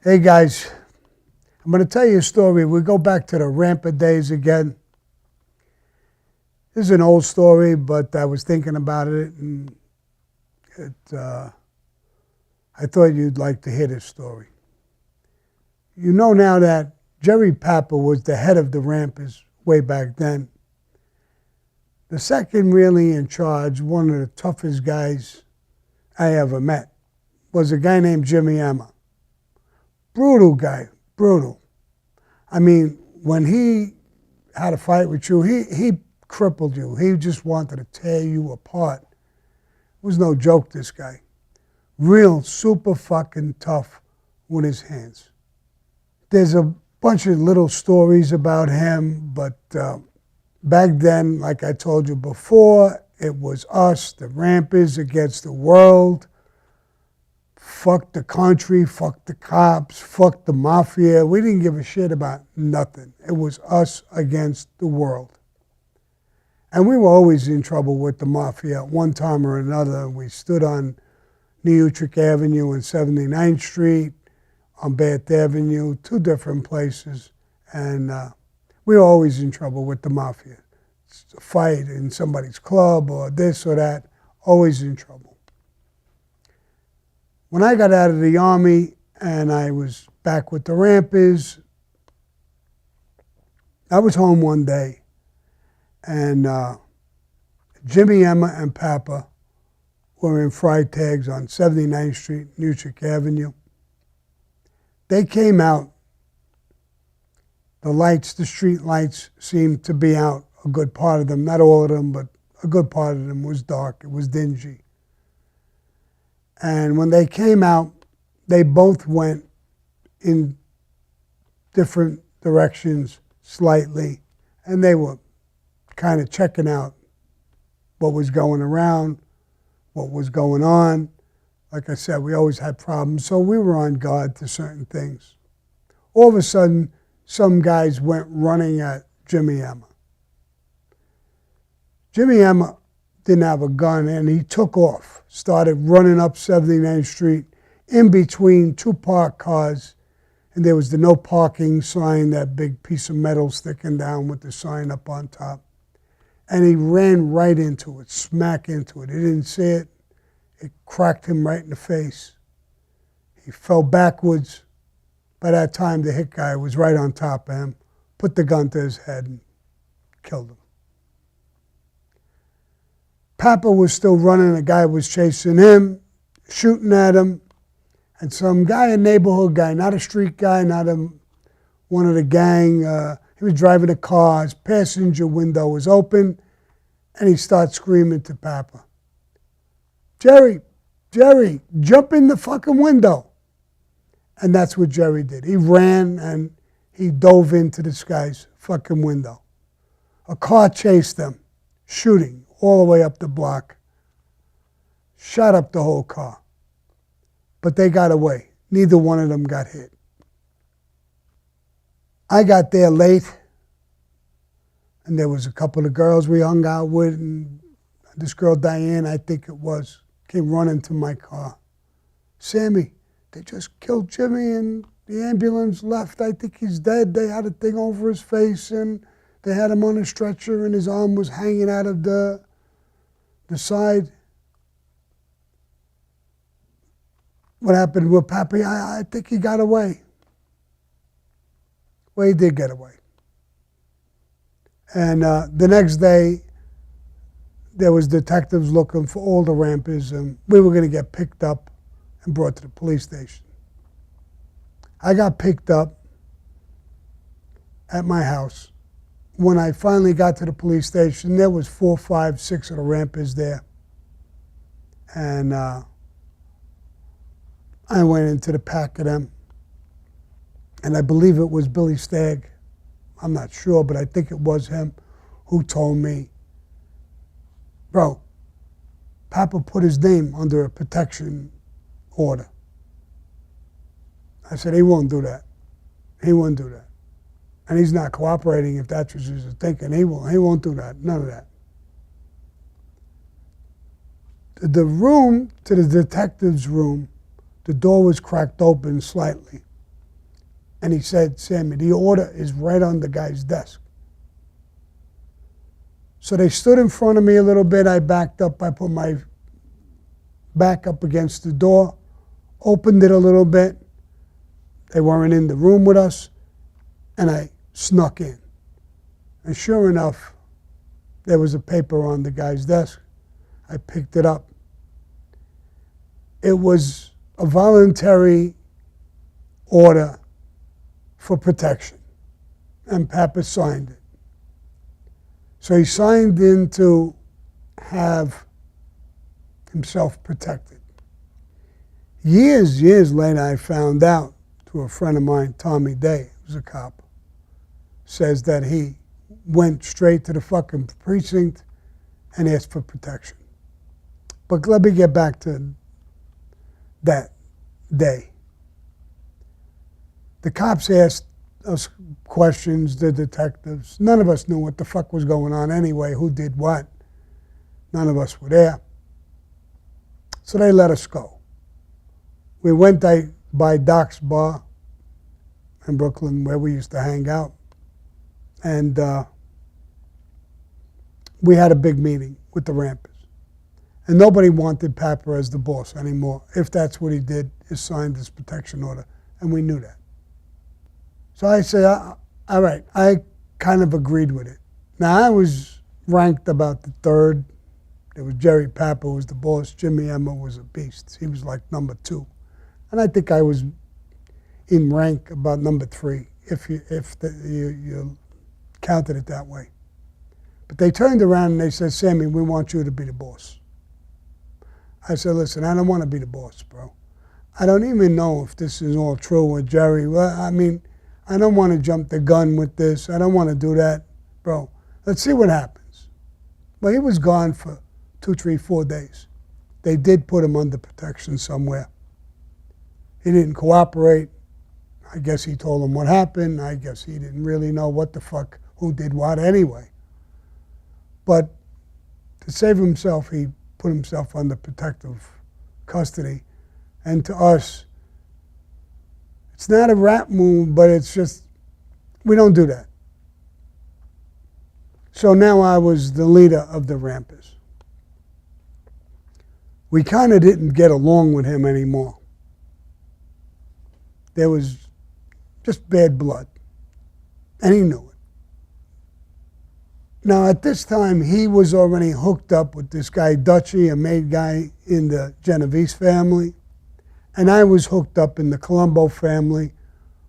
Hey guys, I'm going to tell you a story. We go back to the rampa days again. This is an old story, but I was thinking about it, and I thought you'd like to hear this story. You know now that Jerry Papper was the head of the rampas way back then. The second really in charge, one of the toughest guys I ever met, was a guy named Jimmy Emma. Brutal guy, brutal. I mean, when he had a fight with you, he crippled you. He just wanted to tear you apart. It was no joke, this guy. Real super fucking tough with his hands. There's a bunch of little stories about him, but back then, like I told you before, it was us, the Rampas, against the world. Fuck the country, fuck the cops, fuck the mafia. We didn't give a shit about nothing. It was us against the world. And we were always in trouble with the mafia at one time or another. We stood on New Utrecht Avenue and 79th Street, on Bath Avenue, two different places. And we were always in trouble with the mafia. It's a fight in somebody's club or this or that, always in trouble. When I got out of the Army and I was back with the Rampas, I was home one day, and Jimmy, Emma, and Papper were in fried tags on 79th Street, Utrecht Avenue. They came out. The lights, the street lights, seemed to be out. A good part of them, not all of them, but a good part of them was dark. It was dingy. And when they came out, they both went in different directions slightly, and they were kind of checking out what was going around, what was going on. Like I said, we always had problems, so we were on guard to certain things. All of a sudden, some guys went running at Jimmy Emma. Jimmy Emma didn't have a gun, and he took off, started running up 79th Street in between two parked cars, and there was the no parking sign, that big piece of metal sticking down with the sign up on top. And he ran right into it, smack into it. He didn't see it. It cracked him right in the face. He fell backwards. By that time, the hit guy was right on top of him, put the gun to his head and killed him. Papper was still running. A guy was chasing him, shooting at him. And some guy, a neighborhood guy, not a street guy, not one of the gang, he was driving a car. His passenger window was open, and he starts screaming to Papper, Jerry, jump in the fucking window. And that's what Jerry did. He ran, and he dove into this guy's fucking window. A car chased them, shooting all the way up the block, shot up the whole car. But they got away. Neither one of them got hit. I got there late, and there was a couple of girls we hung out with, and this girl, Diane, I think it was, came running to my car. Sammy, they just killed Jimmy, and the ambulance left. I think he's dead. They had a thing over his face, and they had him on a stretcher, and his arm was hanging out of the side. What happened with Pappy? I think he got away. Well, he did get away. And the next day, there was detectives looking for all the Rampas, and we were going to get picked up and brought to the police station. I got picked up at my house. When I finally got to the police station, there was 4, 5, 6 of the Rampas there. And I went into the pack of them. And I believe it was Billy Stagg. I'm not sure, but I think it was him who told me, bro, Papa put his name under a protection order. I said, he won't do that. He won't do that. And he's not cooperating if that's what he's thinking. He won't do that. None of that. The room to the detective's room, the door was cracked open slightly. And he said, Sammy, the order is right on the guy's desk. So they stood in front of me a little bit. I backed up. I put my back up against the door, opened it a little bit. They weren't in the room with us, and I snuck in. And sure enough, there was a paper on the guy's desk. I picked it up. It was a voluntary order for protection, and Papper signed it. So he signed in to have himself protected. Years later, I found out through a friend of mine, Tommy Day, who's a cop, says that he went straight to the fucking precinct and asked for protection. But let me get back to that day. The cops asked us questions, the detectives. None of us knew what the fuck was going on anyway, who did what. None of us were there. So they let us go. We went by Doc's Bar in Brooklyn, where we used to hang out. And we had a big meeting with the Rampers. And nobody wanted Papper as the boss anymore. If that's what he did, is signed this protection order. And we knew that. So I said, all right, I kind of agreed with it. Now, I was ranked about the third. There was Jerry Papper was the boss. Jimmy Emma was a beast. He was like number 2. And I think I was in rank about number 3, if you counted it that way. But they turned around and they said, Sammy, we want you to be the boss. I said, listen, I don't want to be the boss, bro. I don't even know if this is all true with Jerry. Well, I mean, I don't want to jump the gun with this. I don't want to do that. Bro, let's see what happens. Well, he was gone for 2, 3, 4 days. They did put him under protection somewhere. He didn't cooperate. I guess he told them what happened. I guess he didn't really know what the fuck, who did what anyway. But to save himself, he put himself under protective custody. And to us, it's not a rap move, but it's just, we don't do that. So now I was the leader of the Rampers. We kind of didn't get along with him anymore. There was just bad blood, and he knew it. Now, at this time, he was already hooked up with this guy, Dutchy, a maid guy in the Genovese family, and I was hooked up in the Colombo family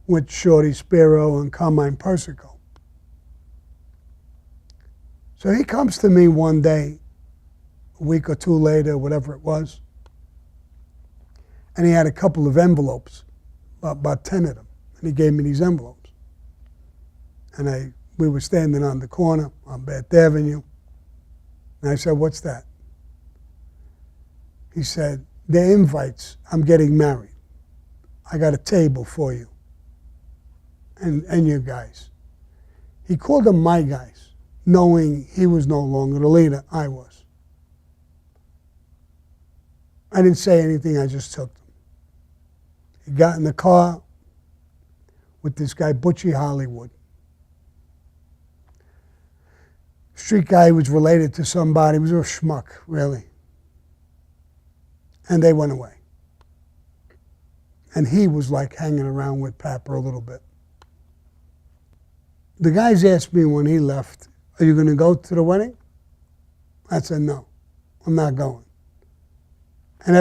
with Shorty Spiro and Carmine Persico. So he comes to me one day, a week or 2 later, whatever it was, and he had a couple of envelopes, about 10 of them, and he gave me these envelopes. And we were standing on the corner on Bath Avenue, and I said, what's that? He said, they're invites. I'm getting married. I got a table for you and your guys. He called them my guys, knowing he was no longer the leader, I was. I didn't say anything, I just took them. He got in the car with this guy, Butchie Hollywood. Street guy was related to somebody. He was a schmuck, really. And they went away. And he was like hanging around with Papper a little bit. The guys asked me when he left, are you going to go to the wedding? I said, no, I'm not going. And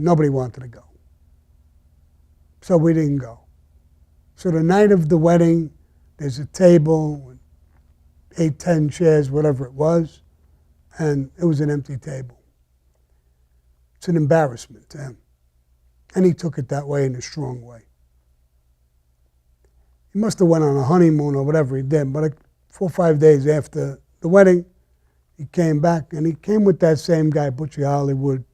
nobody wanted to go. So we didn't go. So the night of the wedding, there's a table, 8, 10 chairs, whatever it was, and it was an empty table. It's an embarrassment to him. And he took it that way in a strong way. He must have went on a honeymoon or whatever he did, but 4 or 5 days after the wedding, he came back, and he came with that same guy, Butchie Hollywood,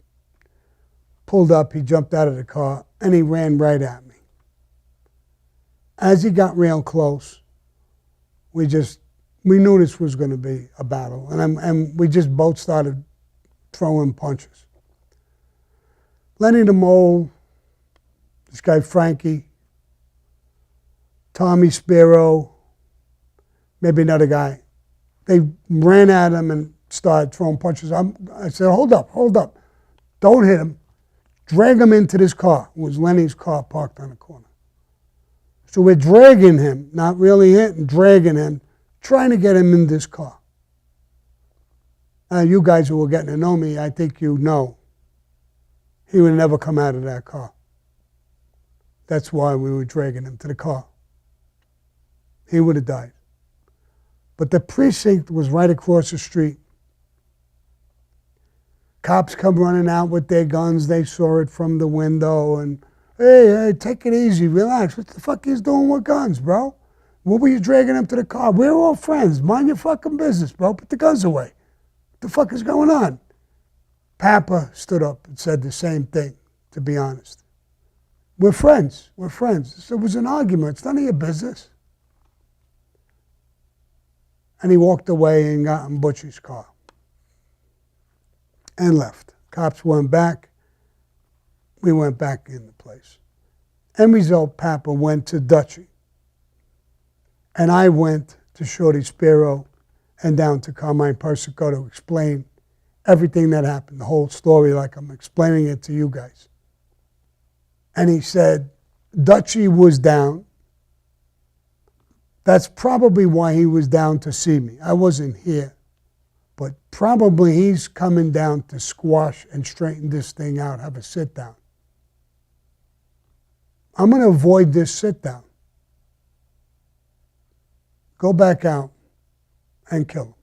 pulled up, he jumped out of the car, and he ran right at me. As he got real close, we knew this was going to be a battle, and we just both started throwing punches. Lenny the Mole, this guy Frankie, Tommy Spiro, maybe another guy. They ran at him and started throwing punches. I said, hold up. Don't hit him. Drag him into this car. It was Lenny's car parked on the corner. So we're dragging him, not really hitting, dragging him, trying to get him in this car. Now, you guys who were getting to know me, I think you know he would never come out of that car. That's why we were dragging him to the car. He would have died. But the precinct was right across the street. Cops come running out with their guns. They saw it from the window and, hey, take it easy, relax. What the fuck is doing with guns, bro? What were you dragging him to the car? We're all friends. Mind your fucking business, bro. Put the guns away. What the fuck is going on? Papper stood up and said the same thing, to be honest. We're friends. So it was an argument. It's none of your business. And he walked away and got in Butchie's car and left. Cops went back. We went back in the place. End result, Papper went to Dutchie. And I went to Shorty Spiro and down to Carmine Persico to explain everything that happened, the whole story like I'm explaining it to you guys. And he said, Dutchie was down. That's probably why he was down to see me. I wasn't here. But probably he's coming down to squash and straighten this thing out, have a sit down. I'm going to avoid this sit down. Go back out and kill him.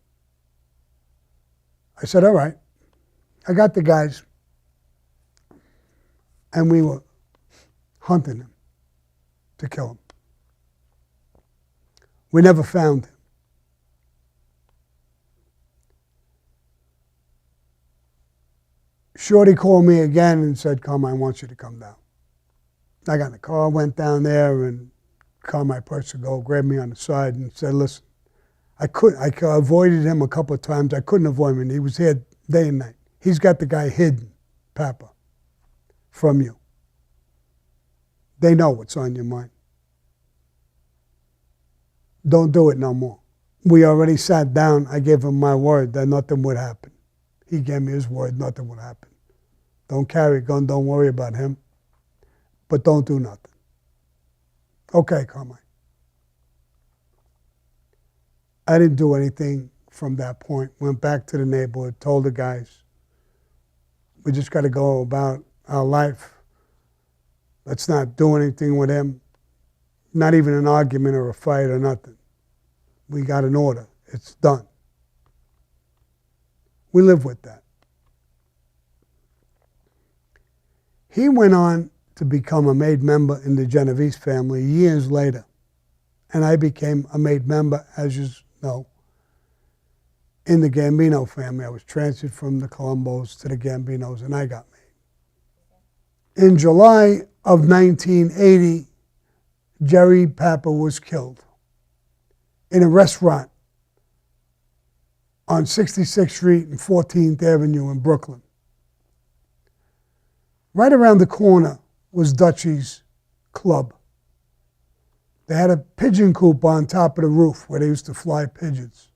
I said, all right. I got the guys. And we were hunting him to kill him. We never found him. Shorty called me again and said, Carmine wants you to come down. I got in the car, went down there, and Carmine Persico grabbed me on the side and said, listen, I avoided him a couple of times. I couldn't avoid him. He was here day and night. He's got the guy hidden, Papper, from you. They know what's on your mind. Don't do it no more. We already sat down. I gave him my word that nothing would happen. He gave me his word, nothing would happen. Don't carry a gun, don't worry about him, but don't do nothing. Okay, Carmine. I didn't do anything from that point. Went back to the neighborhood, told the guys, we just got to go about our life. Let's not do anything with him. Not even an argument or a fight or nothing. We got an order. It's done. We live with that. He went on to become a made member in the Genovese family years later. And I became a made member, as you know, in the Gambino family. I was transferred from the Colombos to the Gambinos, and I got made. In July of 1980, Jerry Papper was killed in a restaurant on 66th Street and 14th Avenue in Brooklyn. Right around the corner was Dutchie's club. They had a pigeon coop on top of the roof where they used to fly pigeons.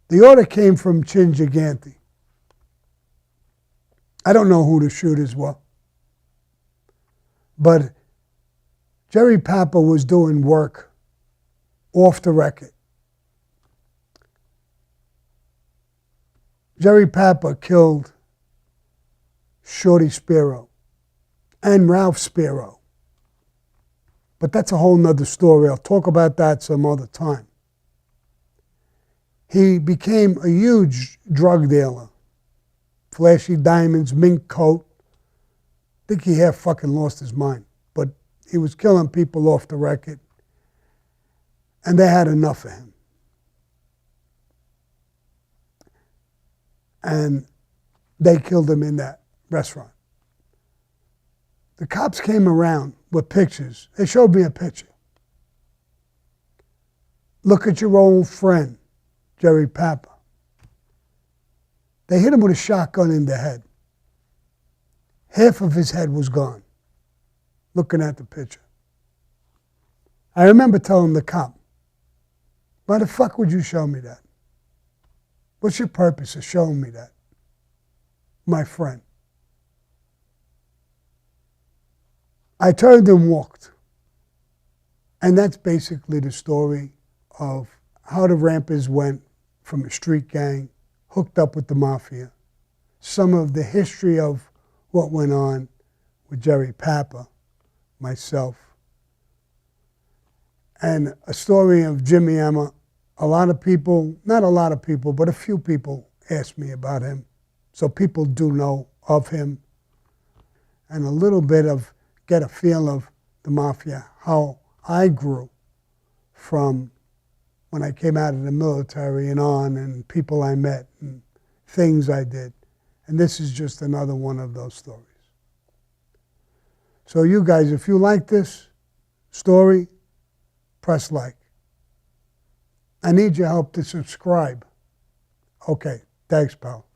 The order came from Chin Gigante. I don't know who the shooters were, but Jerry Papper was doing work off the record. Jerry Papper killed Shorty Spiro and Ralph Spiro. But that's a whole nother story. I'll talk about that some other time. He became a huge drug dealer. Flashy diamonds, mink coat. I think he half fucking lost his mind. But he was killing people off the record. And they had enough of him. And they killed him in that restaurant. The cops came around with pictures. They showed me a picture. Look at your old friend, Jerry Papper. They hit him with a shotgun in the head. Half of his head was gone, looking at the picture. I remember telling the cop, why the fuck would you show me that? What's your purpose of showing me that? My friend. I turned and walked. And that's basically the story of how the Rampers went from a street gang, hooked up with the mafia. Some of the history of what went on with Jerry Papper, myself, and a story of Jimmy Emma. A lot of people, not a lot of people, but a few people asked me about him. So people do know of him. And a little bit of, get a feel of the mafia, how I grew from when I came out of the military and on, and people I met and things I did. And this is just another one of those stories. So you guys, if you like this story, press like. I need your help to subscribe. Okay, thanks, pal.